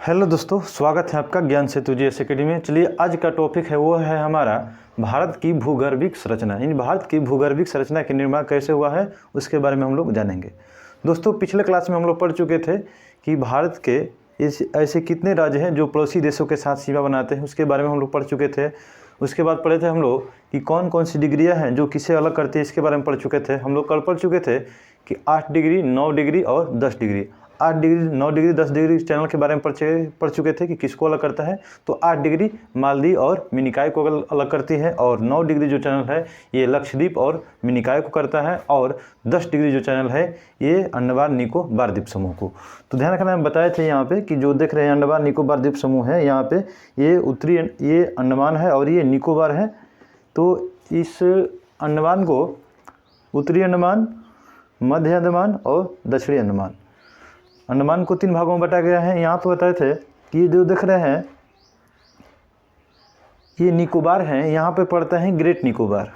Hello दोस्तों, स्वागत है आपका ज्ञान सेतु जीएस अकेडमी में। चलिए, आज का टॉपिक है वो है हमारा भारत की भूगर्भिक संरचना। इन भारत की भूगर्भिक संरचना के निर्माण कैसे हुआ है उसके बारे में हम लोग जानेंगे। दोस्तों, पिछले क्लास में हम लोग पढ़ चुके थे कि भारत के ऐसे कितने राज्य हैं जो पड़ोसी देशों के साथ सीमा बनाते हैं, उसके बारे में हम लोग पढ़ चुके थे। उसके बाद पढ़े थे हम लोग कि कौन कौन सी डिग्रियाँ हैं जो किसे अलग करती है, इसके बारे में पढ़ चुके थे। हम लोग कल पढ़ चुके थे कि 8 डिग्री, 9 डिग्री और 10 degree. 8 degree, 9 degree, 10 degree channel के बारे में पढ़ चुके थे कि किसको अलग करता है। तो 8 डिग्री मालदीव और मिनिकॉय को अलग करती है, और 9 डिग्री जो चैनल है ये लक्षद्वीप और मिनिकॉय को करता है, और 10 डिग्री जो चैनल है ये अंडमान निकोबार द्वीप समूह को। तो ध्यान रखना, हम बताए थे यहाँ पे कि जो देख रहे हैं अंडमान निकोबार द्वीप समूह है, यहाँ पे ये उत्तरी ये अंडमान है और ये निकोबार है। तो इस अंडमान को उत्तरी अंडमान, मध्य अंडमान और दक्षिणी अंडमान, अंडमान को 3 भागों में बांटा गया है। यहाँ पे बताए थे कि ये जो देख रहे हैं ये निकोबार हैं, यहाँ पे पड़ता है ग्रेट निकोबार।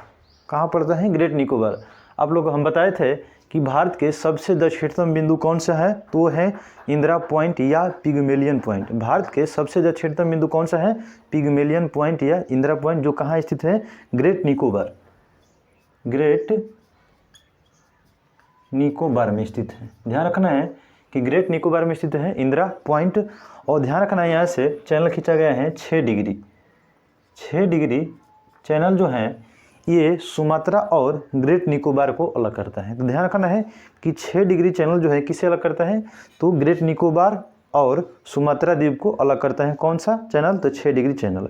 कहाँ पड़ता है? ग्रेट निकोबार। आप लोग हम बताए थे कि भारत के सबसे दक्षिणतम बिंदु कौन सा है, तो वो है इंदिरा पॉइंट या पिग्मेलियन पॉइंट। भारत के सबसे दक्षिणतम बिंदु कौन सा है? पिग्मेलियन पॉइंट या इंदिरा पॉइंट, जो कहाँ स्थित है? ग्रेट निकोबार, ग्रेट निकोबार में स्थित है। ध्यान रखना है कि ग्रेट निकोबार में स्थित है इंदिरा पॉइंट। और ध्यान रखना है यहाँ से चैनल खींचा गया है 6 डिग्री। 6 डिग्री चैनल जो है ये सुमात्रा और ग्रेट निकोबार को अलग करता है। तो ध्यान रखना है कि 6 डिग्री चैनल जो है किसे अलग करता है? तो ग्रेट निकोबार और सुमात्रा द्वीप को अलग करता है। कौन सा चैनल? तो 6 डिग्री चैनल।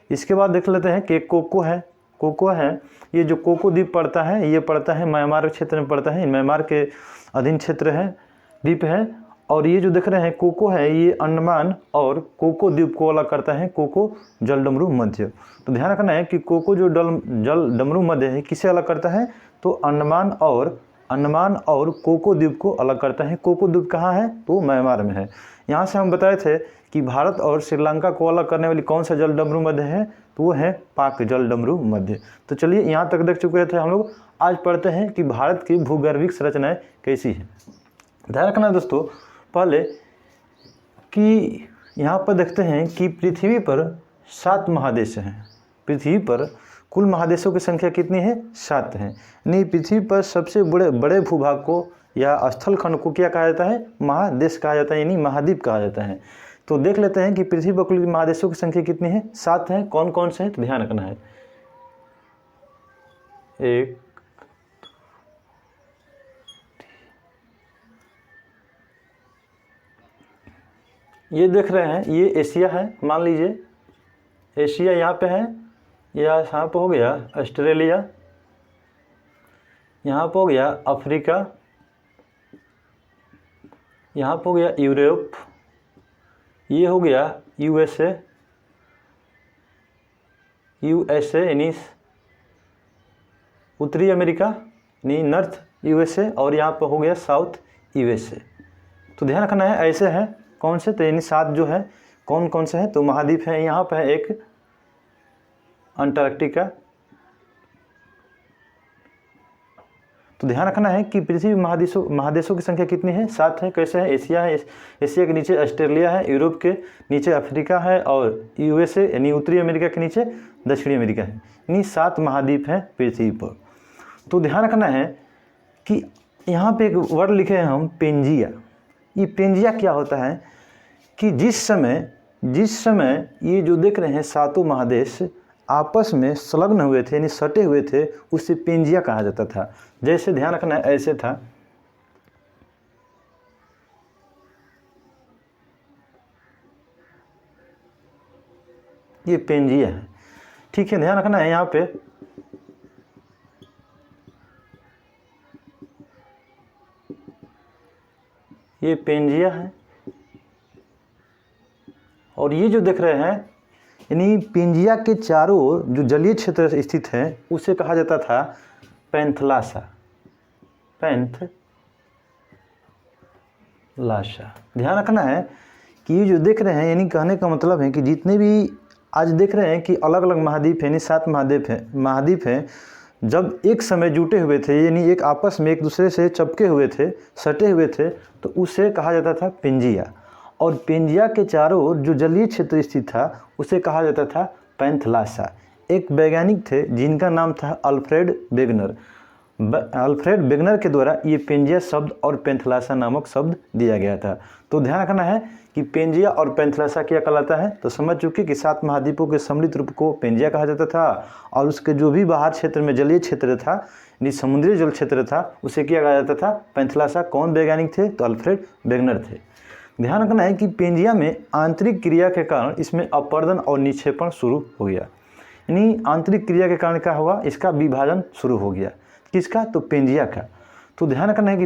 इसके बाद देख लेते हैं कि कोको है। कोको है, ये जो कोको द्वीप पड़ता है ये पड़ता है म्यांमार क्षेत्र में पड़ता है। म्यांमार के अधीन क्षेत्र है, द्वीप है। और ये जो देख रहे हैं कोको है, ये अंडमान और कोको द्वीप को अलग करता है कोको जलडमरू मध्य। तो ध्यान रखना है कि कोको जो जलडमरू मध्य है किसे अलग करता है? तो अंडमान और कोको द्वीप को अलग करता है। कोको द्वीप कहाँ है? तो म्यांमार में है। यहाँ से हम बताए थे कि भारत और श्रीलंका को अलग करने वाली कौन सा जलडमरू मध्य है, तो वो है पाक जलडमरू मध्य। तो चलिए, यहाँ तक देख चुके थे हम लोग। आज पढ़ते हैं कि भारत की भूगर्भिक संरचनाएं कैसी है। ध्यान रखना दोस्तों, पहले कि यहाँ पर देखते हैं कि पृथ्वी पर 7 महादेश हैं। पृथ्वी पर कुल महादेशों की संख्या कितनी है? 7 है। यानी पृथ्वी पर सबसे बड़े भूभाग को या स्थल खंड को क्या कहा जाता है? महादेश कहा जाता है, यानी महाद्वीप कहा जाता है। तो देख लेते हैं कि पृथ्वी पर कुल महादेशों की संख्या कितनी है? 7 है। कौन कौन से हैं? तो ध्यान रखना है। 1, ये देख रहे हैं ये एशिया है, मान लीजिए एशिया यहाँ पे है, या यहाँ पे हो गया ऑस्ट्रेलिया, यहाँ पे हो गया अफ्रीका, यहाँ पे हो गया यूरोप, ये हो गया यूएसए यानी उत्तरी अमेरिका यानी नॉर्थ यूएसए, और यहाँ पे हो गया साउथ यूएसए। तो ध्यान रखना है ऐसे है कौन से, तो यानी 7 जो है कौन कौन से हैं? तो महाद्वीप है। यहाँ पे है एक अंटार्कटिका। तो ध्यान रखना है कि पृथ्वी महादेशों की संख्या कितनी है? 7 है। कैसे है? एशिया है, एशिया के नीचे ऑस्ट्रेलिया है, यूरोप के नीचे अफ्रीका है, और यूएसए यानी उत्तरी अमेरिका के नीचे दक्षिणी अमेरिका है। यानी 7 महाद्वीप हैं पृथ्वी पर। तो ध्यान रखना है कि यहाँ पे एक वर्ड लिखे हैं हम, पेंजिया। ये पेंजिया क्या होता है कि जिस समय ये जो देख रहे हैं 7 महादेश आपस में संलग्न हुए थे यानी सटे हुए थे, उससे पेंजिया कहा जाता था। जैसे ध्यान रखना है ऐसे था, ये पेंजिया है। ठीक है, ध्यान रखना है यहाँ पे ये पेंजिया है, और ये जो देख रहे हैं यानी पेंजिया के चारों ओर जो जलीय क्षेत्र स्थित है उसे कहा जाता था पैंथलासा। ध्यान रखना है कि ये जो देख रहे हैं यानी कहने का मतलब है कि जितने भी आज देख रहे हैं कि अलग अलग महाद्वीप है, यानी 7 महाद्वीप हैं, जब एक समय जुटे हुए थे यानी एक आपस में एक दूसरे से चिपके हुए थे, सटे हुए थे, तो उसे कहा जाता था पेंजिया। और पेंजिया के चारों ओर जो जलीय क्षेत्र स्थित था उसे कहा जाता था पैंथलासा। एक वैज्ञानिक थे जिनका नाम था अल्फ्रेड वेगनर। अल्फ्रेड वेगनर के द्वारा ये पेंजिया शब्द और पैंथलासा नामक शब्द दिया गया था। तो ध्यान रखना है कि पेंजिया और पैंथलासा क्या कहलाता है, तो समझ चुके कि 7 महाद्वीपों के सम्मिलित रूप को पेंजिया कहा जाता था और उसके जो भी बाहर क्षेत्र में जलीय क्षेत्र था यानी समुद्री जल क्षेत्र था उसे क्या कहा जाता था, पैंथलासा। कौन वैज्ञानिक थे, तो अल्फ्रेड वेगनर थे। ध्यान रखना है कि पेंजिया में आंतरिक क्रिया के कारण इसमें अपवर्दन और निक्षेपण शुरू हो गया, यानी आंतरिक क्रिया के कारण क्या हुआ, इसका विभाजन शुरू हो गया। किसका, तो पेंजिया का। तो ध्यान रखना है कि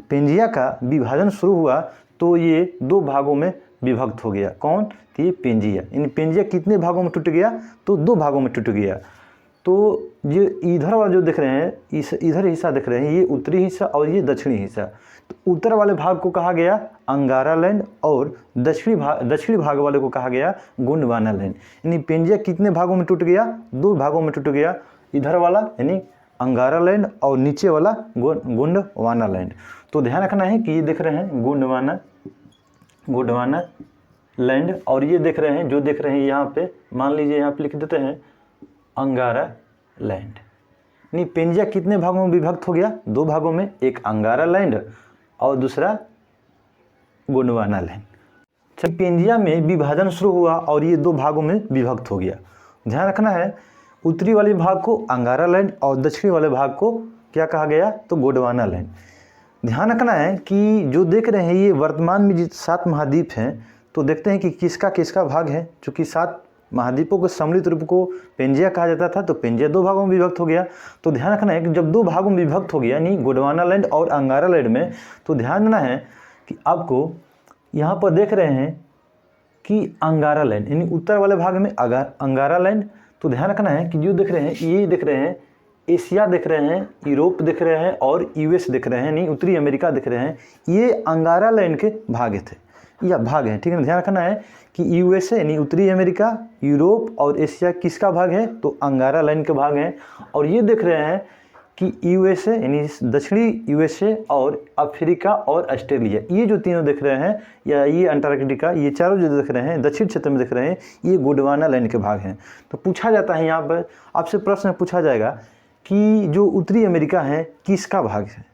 पेंजिया का विभाजन शुरू हुआ तो ये 2 भागों में विभक्त हो गया। कौन, तो ये पेंजिया। इन पेंजिया कितने भागों में टूट गया, तो 2 भागों में टूट गया। तो ये इधर वाला जो दिख रहे हैं, इधर हिस्सा दिख रहे हैं, ये उत्तरी हिस्सा और ये दक्षिणी हिस्सा। तो उत्तर वाले भाग को कहा गया अंगारा लैंड और दक्षिणी भाग वाले को कहा गया गोंडवाना लैंड। यानी पेंजिया कितने भागों में टूट गया, 2 भागों में टूट गया। इधर वाला यानी अंगारा लैंड और नीचे वाला गोंडवाना लैंड। तो ध्यान रखना है कि ये देख रहे हैं गोंडवाना लैंड और ये देख रहे हैं, जो देख रहे हैं यहाँ पे मान लीजिए यहाँ पे लिख देते हैं अंगारा लैंड। यानी पेंजिया कितने भागों में विभक्त हो गया, 2 भागों में, एक अंगारा लैंड और दूसरा गोंडवाना लैंड। अच्छा, पेंजिया में विभाजन शुरू हुआ और ये 2 भागों में विभक्त हो गया। ध्यान रखना है उत्तरी वाले भाग को अंगारा लैंड और दक्षिणी वाले भाग को क्या कहा गया, तो गोंडवाना लैंड। ध्यान रखना है कि जो देख रहे हैं ये वर्तमान में 7 महाद्वीप हैं, तो देखते हैं कि किसका किसका भाग है। चूँकि 7 महाद्वीपों के सम्मिलित रूप को पेंजिया कहा जाता था तो पेंजिया 2 भागों में विभक्त हो गया। तो ध्यान रखना है कि जब 2 भागों में विभक्त हो गया यानी गोंडवाना लैंड और अंगारा लैंड में, तो ध्यान देना है कि आपको यहाँ पर देख रहे हैं कि अंगारा लैंड यानी उत्तर वाले भाग में अंगारा लैंड। तो ध्यान रखना है कि जो दिख रहे हैं ये दिख रहे हैं एशिया दिख रहे हैं, यूरोप दिख रहे हैं और यूएस दिख रहे हैं, नहीं उत्तरी अमेरिका दिख रहे हैं, ये अंगारा लैंड के भाग थे या भाग हैं। ठीक है, ध्यान रखना है कि यूएसए यानी उत्तरी अमेरिका, यूरोप और एशिया किसका भाग है, तो अंगारा लैंड के भाग हैं। और ये देख रहे हैं कि यूएसए यानी दक्षिणी यूएसए और अफ्रीका और ऑस्ट्रेलिया, ये जो तीनों दिख रहे हैं या ये अंटार्कटिका, ये चारों जो दिख रहे हैं दक्षिण क्षेत्र में दिख रहे हैं, ये गोंडवाना लैंड के भाग हैं। तो पूछा जाता है यहाँ पर आपसे प्रश्न पूछा जाएगा कि जो उत्तरी अमेरिका है किसका भाग है,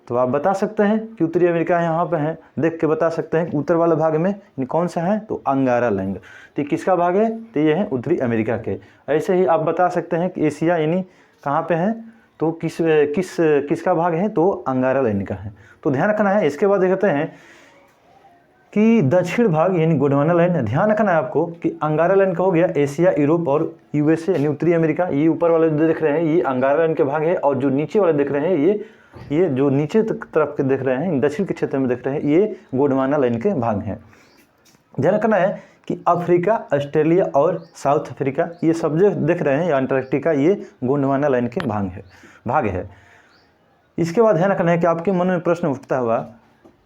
तो आप बता सकते हैं कि उत्तरी अमेरिका यहाँ पे है, देख के बता सकते हैं कि उत्तर वाले भाग में कौन सा है, तो अंगारा लैंड। तो किसका भाग है, तो ये है उत्तरी अमेरिका के। ऐसे ही आप बता सकते हैं कि एशिया यानी कहाँ पे है, तो किसका भाग है, तो अंगारा लैंड का है। तो ध्यान रखना है। इसके बाद देखते हैं कि दक्षिण भाग यानी गोंडवाना लैंड। ध्यान रखना है आपको कि अंगारा लैंड का हो गया एशिया, यूरोप और यूएसए यानी उत्तरी अमेरिका। ये ऊपर वाले जो देख रहे हैं ये अंगारा लैंड के भाग है और जो नीचे वाले देख रहे हैं ये जो नीचे तरफ के देख रहे हैं दक्षिण के क्षेत्र में देख रहे हैं ये गोंडवाना लैंड के भाग हैं। ध्यान रखना है कि अफ्रीका, ऑस्ट्रेलिया और साउथ अफ्रीका ये सब जो देख रहे हैं या अंटार्कटिका, ये गोंडवाना लैंड के भाग है। इसके बाद ध्यान रखना है कि आपके मन में प्रश्न उठता हुआ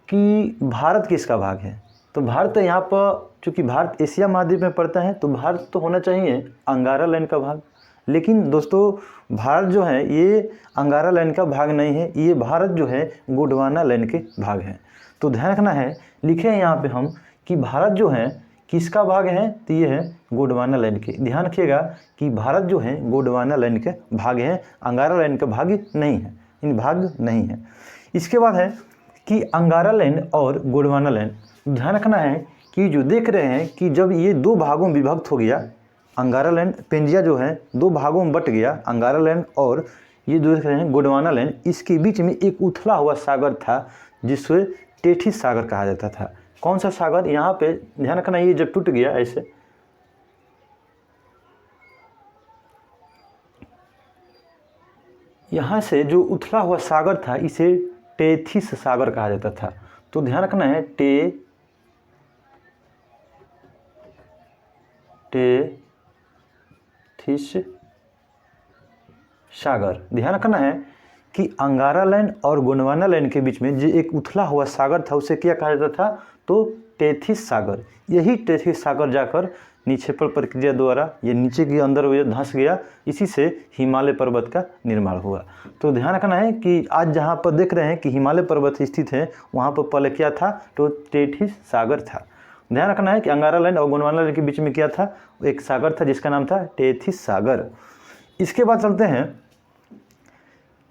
कि भारत किसका भाग है, तो भारत यहाँ पर चूँकि भारत एशिया महाद्वीप में पड़ता है तो भारत तो होना चाहिए अंगारा लैंड का भाग। लेकिन दोस्तों भारत जो है ये अंगारा लैंड का भाग नहीं है, ये भारत जो है गोंडवाना लैंड के भाग है। तो ध्यान रखना है, लिखे हैं यहाँ पे हम कि भारत जो है किसका भाग है, तो ये है गोंडवाना लैंड के। ध्यान रखिएगा कि भारत जो है गोंडवाना लैंड के भाग है, अंगारा लैंड का भाग नहीं है, इन भाग नहीं है। इसके बाद है कि अंगारा लैंड और गोंडवाना लैंड। ध्यान रखना है कि जो देख रहे हैं कि जब ये 2 भागों में विभक्त हो गया, अंगारा लैंड पेंजिया जो है 2 भागों में बट गया, अंगारा लैंड और ये जो देख रहे हैं गोंडवाना लैंड, इसके बीच में एक उथला हुआ सागर था जिसे टेथिस सागर कहा जाता था। कौन सा सागर, यहाँ पे ध्यान रखना, ये जब टूट गया ऐसे, यहाँ से जो उथला हुआ सागर था इसे टेथिस सागर कहा जाता था। तो ध्यान रखना है टेथिस सागर। ध्यान रखना है कि अंगारा लैंड और गोंडवाना लैंड के बीच में जो एक उथला हुआ सागर था उसे क्या कहा जाता था, तो टेथिस सागर, यही टेथिस सागर जाकर निक्षेपण प्रक्रिया द्वारा ये नीचे के अंदर धंस गया, इसी से हिमालय पर्वत का निर्माण हुआ। तो ध्यान रखना है कि आज जहाँ पर देख रहे हैं कि हिमालय पर्वत स्थित है, वहाँ पर पहले क्या था, तो टेथिस सागर था। ध्यान रखना है कि अंगारा लैंड और गोंडवाना लैंड के बीच में क्या था, एक सागर था जिसका नाम था टेथिस सागर। इसके बाद चलते हैं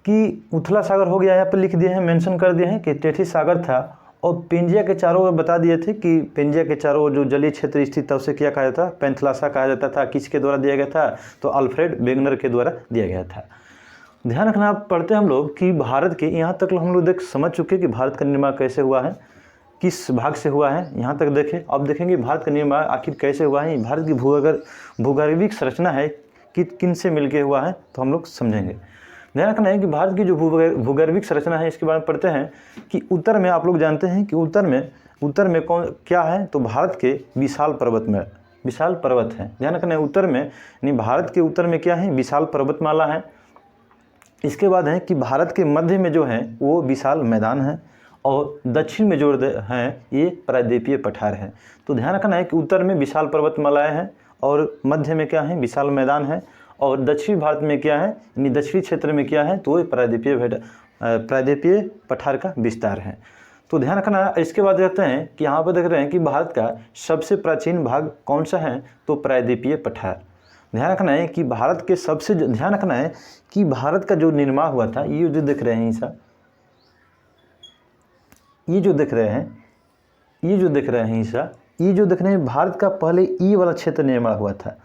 कि उथला सागर हो गया, यहाँ पर लिख दिए हैं, मेंशन कर दिए हैं कि टेथिस सागर था। और पेंजिया के चारों ओर बता दिए थे कि पेंजिया के चारों ओर जो जलीय क्षेत्र स्थित था उसे क्या कहा जाता, पैंथलासा कहा जाता था। किसके द्वारा दिया गया था, तो अल्फ्रेड वेगनर के द्वारा दिया गया था। ध्यान रखना, आप पढ़ते हैं हम लोग कि भारत के यहाँ तक हम लोग समझ चुके कि भारत का निर्माण कैसे हुआ है, किस भाग से हुआ है, यहाँ तक देखें। अब देखेंगे भारत का निर्माण आखिर कैसे हुआ है, भारत की भूगर्भिक संरचना है कि किन से मिलके हुआ है, तो हम लोग समझेंगे। ध्यान रखना है कि भारत की जो भूगर्भिक संरचना है इसके बारे में पढ़ते हैं कि उत्तर में आप लोग जानते हैं कि उत्तर में कौन क्या है, तो भारत के विशाल पर्वत है। ध्यान रखना है उत्तर में, यानी भारत के उत्तर में क्या है, विशाल पर्वतमाला है। इसके बाद है कि भारत के मध्य में जो है वो विशाल मैदान है, और दक्षिण में जो है ये प्रायद्वीपीय पठार है। तो ध्यान रखना है कि उत्तर में विशाल पर्वतमालाएँ हैं और मध्य में क्या है, विशाल मैदान है, और दक्षिणी भारत में क्या है, यानी दक्षिणी क्षेत्र में क्या है, तो वो प्रायद्वीपीय पठार का विस्तार है। तो ध्यान रखना। इसके बाद कहते हैं कि यहाँ पर देख रहे हैं कि भारत का सबसे प्राचीन भाग कौन सा है, तो प्रायद्वीपीय पठार। ध्यान रखना है कि भारत के सबसे ध्यान रखना है कि भारत का जो निर्माण हुआ था, ये जो देख रहे हैं ईसा, ये जो देख रहे हैं ईसा, ये जो देख रहे हैं भारत का पहले ये वाला क्षेत्र निर्माण हुआ था।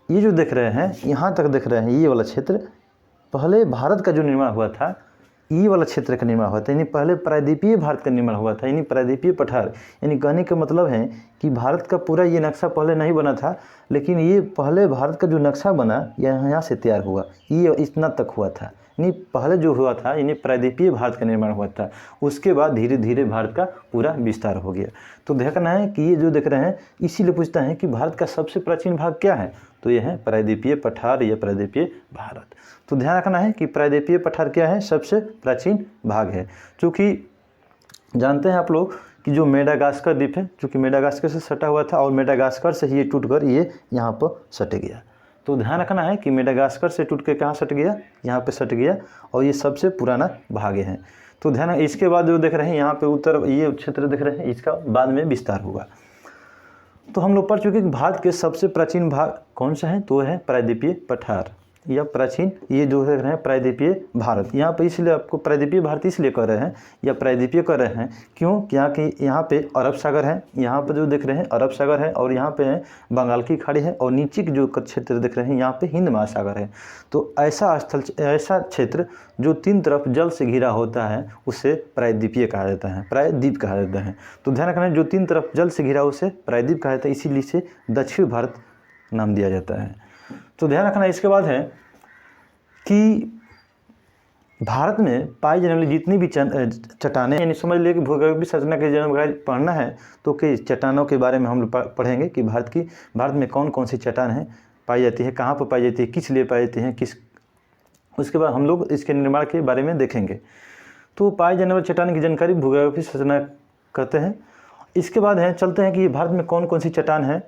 ये जो देख रहे हैं, यहाँ तक देख रहे हैं, ये वाला क्षेत्र पहले भारत का जो निर्माण हुआ था, ये वाला क्षेत्र का निर्माण हुआ था, यानी पहले प्रायद्वीपीय भारत का निर्माण हुआ था, यानी प्रायद्वीपीय पठार। यानी कहने का मतलब है कि भारत का पूरा ये नक्शा पहले नहीं बना था, लेकिन ये पहले भारत का जो नक्शा बना यहाँ से तैयार हुआ, ये इतना तक हुआ था। यानी पहले जो हुआ था, यानी प्रायद्वीपीय भारत का निर्माण हुआ था, उसके बाद धीरे धीरे भारत का पूरा विस्तार हो गया। तो देखना है कि ये जो देख रहे हैं, इसीलिए पूछता है कि भारत का सबसे प्राचीन भाग क्या है, तो यह है प्रायद्वीपीय पठार या प्रायद्वीपीय भारत। तो ध्यान रखना है कि प्रायद्वीपीय पठार क्या है, सबसे प्राचीन भाग है। चूँकि जानते हैं आप लोग कि जो मेडागास्कर द्वीप है, चूँकि मेडागास्कर से सटा हुआ था और मेडागास्कर से ही ये टूटकर ये यहाँ पर सट गया। तो ध्यान रखना है कि मेडागास्कर से टूट के कहाँ सट गया, यहाँ पे सट गया, और ये सबसे पुराना भाग है। तो ध्यान, इसके बाद जो देख रहे हैं यहाँ पे उत्तर ये क्षेत्र देख रहे हैं, इसका बाद में विस्तार होगा। तो हम लोग पढ़ चुके कि भारत के सबसे प्राचीन भाग कौन सा है, तो है प्रायद्वीपीय पठार या प्राचीन, ये जो देख रहे हैं प्रायद्वीपीय भारत। यहाँ पे इसलिए आपको प्रायद्वीपीय भारत इसलिए कह रहे हैं या प्रायद्वीपीय कह रहे हैं, क्यों, यहाँ पे अरब सागर है, यहाँ पे जो देख रहे हैं अरब सागर है, और यहाँ पे है बंगाल की खाड़ी है, और नीचे के जो क्षेत्र देख रहे हैं यहाँ पे हिंद महासागर है। तो ऐसा क्षेत्र जो तीन तरफ जल से घिरा होता है उसे प्रायद्वीपीय कहा जाता है, प्रायद्वीप कहा जाता है। तो ध्यान रखना है, जो तीन तरफ जल से घिरा उसे प्रायद्वीप कहा जाता है, इसीलिए इसे दक्षिण भारत नाम दिया जाता है। तो ध्यान रखना। इसके बाद है कि भारत में पाई जाने वाली जितनी भी चट्टानें, यानी समझ लिए कि भूगर्भीय संरचना के जन्म पढ़ना है तो कि चट्टानों के बारे में हम लोग पढ़ेंगे कि भारत में कौन कौन सी चट्टान है पाई जाती है, कहाँ पर पाई जाती है, किस लिए पाई जाती है, उसके बाद हम लोग इसके निर्माण के बारे में देखेंगे। तो पाई जाने वाली चट्टान की जानकारी भूगर्भीय संरचना कहते हैं। इसके बाद है चलते हैं कि भारत में कौन कौन सी चट्टान है।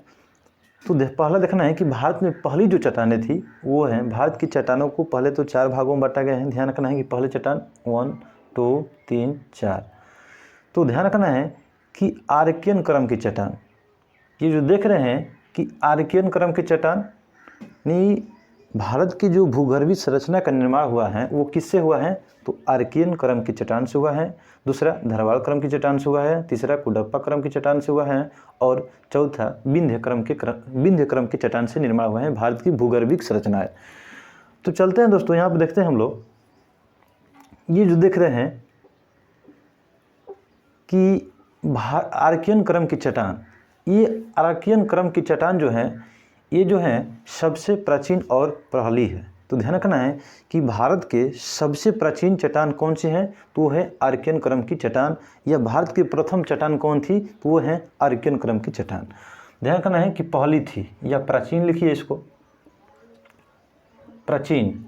तो पहला देखना है कि भारत में पहली जो चट्टानें थी वो हैं, भारत की चट्टानों को पहले तो 4 भागों में बांटा गया है। ध्यान रखना है कि पहले चट्टान 1 2 3 4। तो ध्यान रखना है कि आर्कियन क्रम की चट्टान, ये जो देख रहे हैं कि आर्कियन क्रम की चट्टान, यानी भारत की जो भूगर्भीय संरचना का निर्माण हुआ है वो किससे हुआ है, तो आर्कियन क्रम की चट्टान से हुआ है। दूसरा धरवाड़ क्रम की चट्टान से हुआ है। तीसरा कुडप्पा क्रम की चट्टान से हुआ है। और चौथा विंध्य क्रम की चट्टान से निर्माण हुआ है भारत की भूगर्भिक संरचनाएं। तो चलते हैं दोस्तों, यहाँ पर देखते हैं हम लोग, ये जो देख रहे हैं कि आर्कियन क्रम की चट्टान, ये आर्कियन क्रम की चट्टान जो है ये जो है सबसे प्राचीन और पहली है। तो ध्यान रखना है कि भारत के सबसे प्राचीन चट्टान कौन सी है, तो वो है आर्कियन क्रम की चट्टान। या भारत की प्रथम चट्टान कौन थी, तो वो है आर्कियन क्रम की चट्टान। ध्यान रखना है कि पहली थी या प्राचीन लिखिए इसको, प्राचीन।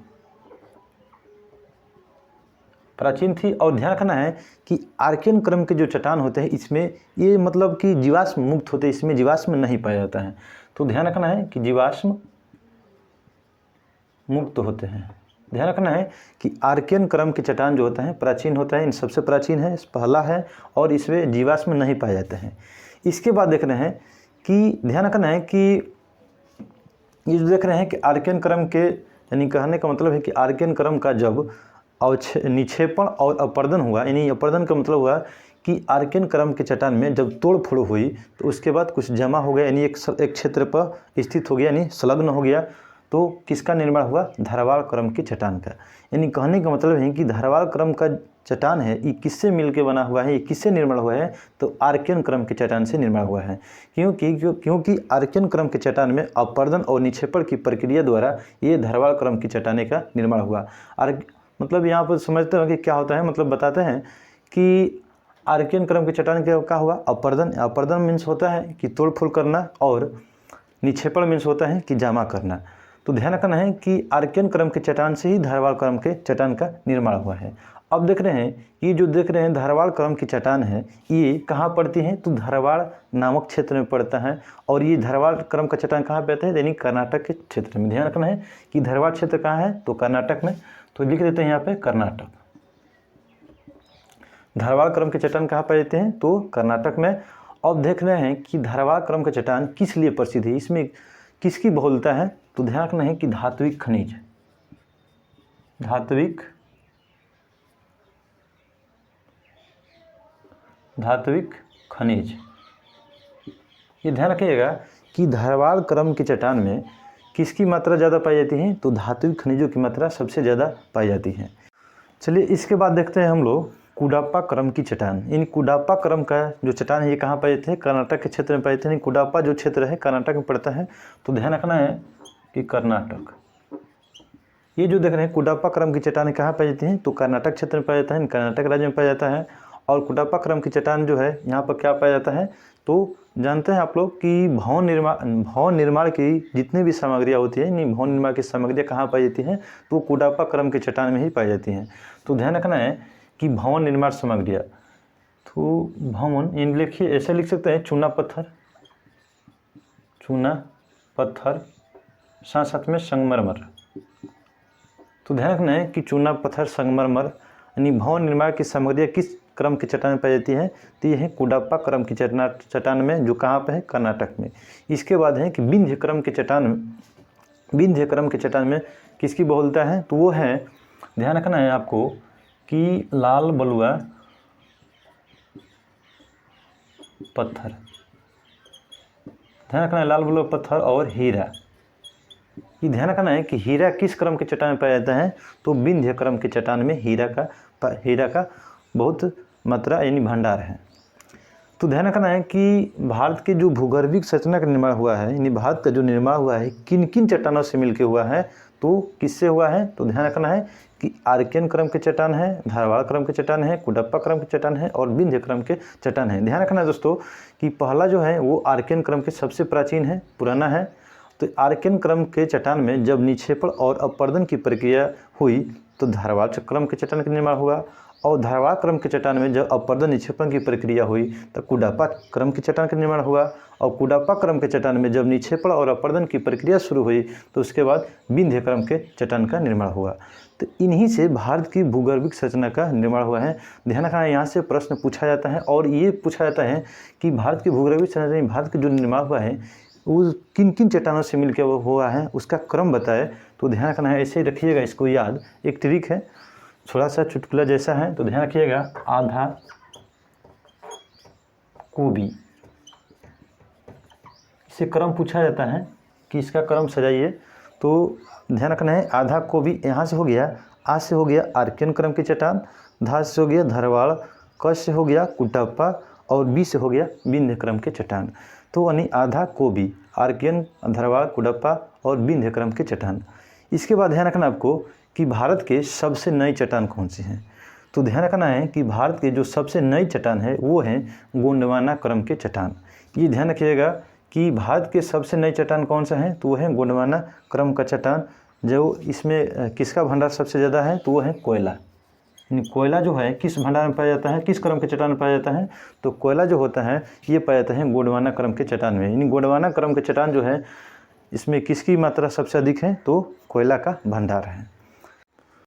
प्राचीन थी। और ध्यान रखना है कि आर्कियन क्रम के जो चट्टान होते हैं इसमें ये मतलब कि जीवाश्म मुक्त होते हैं, इसमें जीवाश्म नहीं पाया जाता है। तो ध्यान रखना है कि जीवाश्म मुक्त होते हैं। ध्यान रखना है कि आर्कियन क्रम के चट्टान जो होता है प्राचीन होता है, इन सबसे प्राचीन है, पहला है और इसमें जीवाश्म नहीं पाए जाते हैं। इसके बाद देख रहे हैं कि ध्यान रखना है कि ये जो देख रहे हैं कि आर्कियन क्रम के, यानी कहने का मतलब है कि आर्कियन क्रम का जब निक्षेपण और अपर्दन हुआ, यानी अपर्दन का मतलब हुआ कि आर्कियन क्रम के चट्टान में जब तोड़ फोड़ हुई तो उसके बाद कुछ जमा हो गया, यानी एक क्षेत्र पर स्थित हो गया, यानी संलग्न हो गया। तो किसका निर्माण हुआ? धारवाड़ क्रम के चट्टान का। यानी कहने का मतलब है कि धारवाड़ क्रम का चट्टान है ये किससे मिलकर बना हुआ है, ये किससे निर्माण हुआ है? तो आर्कियन क्रम के चट्टान से निर्माण हुआ है। क्योंकि आर्कियन क्रम के चट्टान में अपर्दन और निक्षेपण की प्रक्रिया द्वारा ये धारवाड़ क्रम की चट्टाने का निर्माण हुआ। मतलब यहाँ पर समझते हो कि क्या होता है, मतलब बताते हैं कि आर्कियन क्रम के चट्टान क्या हुआ? अपर्दन मीन्स होता है कि तोड़ फोड़ करना और निक्षेपण मीन्स होता है कि जमा करना। तो ध्यान रखना है कि आर्कियन क्रम के चट्टान से ही धारवाड़ क्रम के चट्टान का निर्माण हुआ है। अब देख रहे हैं ये जो देख रहे हैं धारवाड़ क्रम की चट्टान है ये कहाँ पड़ती है? तो धारवाड़ नामक क्षेत्र में पड़ता है। और ये धारवाड़ क्रम का चट्टान कहाँ पे आता है? यानी कर्नाटक के क्षेत्र में। ध्यान रखना है कि धारवाड़ क्षेत्र कहाँ है? तो कर्नाटक में। तो लिख देते हैं यहाँ पे कर्नाटक। धारवाड़ क्रम के चट्टान कहाँ पाए जाते हैं? तो कर्नाटक में। अब देख रहे हैं कि धारवाड़ क्रम का चट्टान किस लिए प्रसिद्ध है, इसमें किसकी बहुलता है? तो ध्यान रखना है कि धात्विक खनिज, ये ध्यान रखिएगा कि धारवाड़ क्रम के चट्टान में किसकी मात्रा ज़्यादा पाई जाती है? तो धात्विक खनिजों की मात्रा सबसे ज़्यादा पाई जाती है। चलिए इसके बाद देखते हैं हम लोग कुडाप्पा क्रम की चट्टान। इन कुडाप्पा क्रम का जो चट्टान है ये कहाँ पाए जाते हैं? कर्नाटक के क्षेत्र में पाए जाते हैं। कुडाप्पा जो क्षेत्र है कर्नाटक में पड़ता है। तो ध्यान रखना है कि कर्नाटक, ये जो देख रहे हैं कुडाप्पा क्रम की चट्टान कहाँ पाई जाती हैं? तो कर्नाटक क्षेत्र में पाया जाता है, कर्नाटक राज्य में पाया जाता है। और कुडाप्पा क्रम की चट्टान जो है यहाँ पर क्या पाया जाता है? तो जानते हैं आप लोग कि भवन निर्माण की जितनी भी सामग्रियाँ होती है, यानी भवन निर्माण की सामग्रियाँ कहाँ पाई जाती हैं? तो कुडाप्पा क्रम के चट्टान में ही पाई जाती हैं। तो ध्यान रखना है कि भवन निर्माण सामग्रियाँ, तो भवन इन लिखिए ऐसे लिख सकते हैं चूना पत्थर साथ में संगमरमर। तो ध्यान रखना है कि चूना पत्थर संगमरमर यानी भवन निर्माण की सामग्रियाँ किस क्रम की चट्टान में पाई जाती है? तो ये है कुडाप्पा क्रम की चट्टान में, जो कहाँ पे है? कर्नाटक में। इसके बाद है कि विंध्य क्रम के चट्टान में किसकी बहुलता है? तो वो है, ध्यान रखना है आपको कि लाल बलुआ पत्थर, ध्यान रखना है लाल बलुआ पत्थर और हीरा। ये ध्यान रखना है कि हीरा किस क्रम के चट्टान में पाया जाता है? तो विंध्य क्रम के चट्टान में हीरा का बहुत मात्रा यानी भंडार है। तो ध्यान रखना है कि भारत के जो भूगर्भिक संरचना का निर्माण हुआ है, यानी भारत का जो निर्माण हुआ है किन किन चट्टानों से मिलकर हुआ है? तो किससे हुआ है? तो ध्यान रखना है कि आर्कियन क्रम के चट्टान है, धारवाड़ क्रम के चट्टान है, कुडाप्पा क्रम के चट्टान है और विंध्य क्रम के चट्टान है। ध्यान रखना है दोस्तों कि पहला जो है वो आर्कियन क्रम के सबसे प्राचीन है, पुराना है। तो आर्कियन क्रम के चट्टान में जब निक्षेपण और अपर्दन की प्रक्रिया हुई तो धारवाड़ क्रम के चट्टान का निर्माण हुआ। और धारवाड़ क्रम के चट्टान में जब अपर्दन निक्षेपण की प्रक्रिया हुई तो कुडाप्पा क्रम के चट्टान का निर्माण हुआ। और कुडाप्पा क्रम के चट्टान में जब निक्षेपण और अपर्दन की प्रक्रिया शुरू हुई तो उसके बाद विंध्य क्रम के चट्टान का निर्माण हुआ। तो इन्हीं से भारत की भूगर्भिक संरचना का निर्माण हुआ है। ध्यान रखना है यहाँ से प्रश्न पूछा जाता है और ये पूछा जाता है कि भारत की भूगर्भिक संरचना, भारत का जो निर्माण हुआ है वो किन किन चट्टानों से मिलकर हुआ है, उसका क्रम बताए। तो ध्यान रखना है, ऐसे ही रखिएगा इसको याद। एक ट्रिक है, थोड़ा सा चुटकुला जैसा है, तो ध्यान रखिएगा। आधा कोबी, इसे क्रम पूछा जाता है कि इसका क्रम सजाइए। तो ध्यान रखना है आधा कोबी यहाँ से हो गया, आ से हो गया आर्कियन क्रम की चट्टान, धा से हो गया धारवाड़, क से हो गया कुडाप्पा और बी से हो गया विंध्य क्रम के चट्टान। तो यानी आधा कोबी, आर्कियन, धारवाड़, कुडाप्पा और विंध्य क्रम के चट्टान। इसके बाद ध्यान रखना आपको कि भारत के सबसे नई चट्टान कौन सी हैं। तो ध्यान रखना है कि भारत के जो सबसे नई चट्टान है वो है गोंडवाना क्रम के चट्टान। ये ध्यान रखिएगा कि भारत के सबसे नई चट्टान कौन सा है? तो वो है गोंडवाना क्रम का चट्टान। जो इसमें किसका भंडार सबसे ज़्यादा है? तो वो है कोयला। यानी कोयला जो है किस भंडार में पाया जाता है, किस क्रम के चट्टान में पाया जाता है, तो कोयला जो होता है ये पाया जाता है गोंडवाना क्रम के चट्टान में। यानी गोंडवाना क्रम के चट्टान जो है इसमें किसकी मात्रा सबसे अधिक है, तो कोयला का भंडार है।